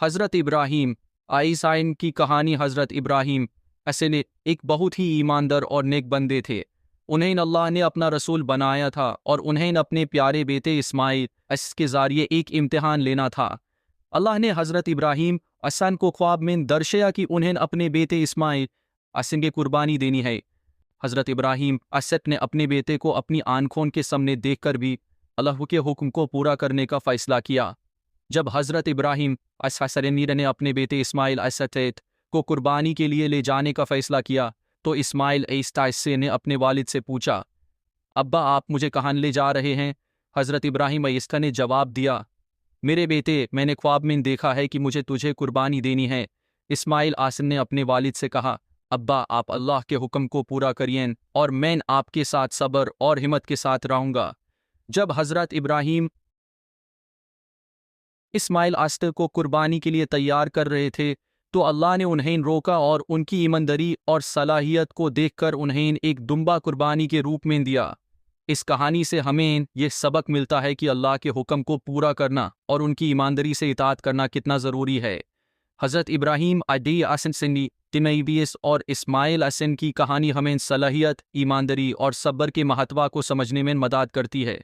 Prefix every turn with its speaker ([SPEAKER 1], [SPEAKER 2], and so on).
[SPEAKER 1] حضرت ابراہیم آئیسائن کی کہانی۔ حضرت ابراہیم اصل ایک بہت ہی ایماندار اور نیک بندے تھے۔ انہیں اللہ نے اپنا رسول بنایا تھا اور انہیں اپنے پیارے بیٹے اسماعیل کے ذریعے ایک امتحان لینا تھا۔ اللہ نے حضرت ابراہیم حسن کو خواب میں درشایا کہ انہیں اپنے بیٹے اسماعیل حسن کی قربانی دینی ہے۔ حضرت ابراہیم حسن نے اپنے بیٹے کو اپنی آنکھوں کے سامنے دیکھ کر بھی اللہ کے حکم کو پورا کرنے کا فیصلہ کیا۔ جب حضرت ابراہیم حسن نے اپنے بیٹے اسماعیل کو قربانی کے لیے لے جانے کا فیصلہ کیا تو اسماعیل عیسیٰ نے اپنے والد سے پوچھا، ابا آپ مجھے کہاں لے جا رہے ہیں؟ حضرت ابراہیم عیسیٰ نے جواب دیا، میرے بیٹے میں نے خواب میں دیکھا ہے کہ مجھے تجھے قربانی دینی ہے۔ اسماعیل حسن نے اپنے والد سے کہا، ابا آپ اللہ کے حکم کو پورا کریے اور میں آپ کے ساتھ صبر اور ہمت کے ساتھ رہوں گا۔ جب حضرت ابراہیم اسماعیل حسن کو قربانی کے لیے تیار کر رہے تھے تو اللہ نے انہیں روکا اور ان کی ایمانداری اور صلاحیت کو دیکھ کر انہیں ایک دمبا قربانی کے روپ میں دیا۔ اس کہانی سے ہمیں یہ سبق ملتا ہے کہ اللہ کے حکم کو پورا کرنا اور ان کی ایمانداری سے اطاعت کرنا کتنا ضروری ہے۔ حضرت ابراہیم حسن تنیبیس اور اسماعیل حسن کی کہانی ہمیں صلاحیت، ایمانداری اور صبر کے مہتوا کو سمجھنے میں مدد کرتی ہے۔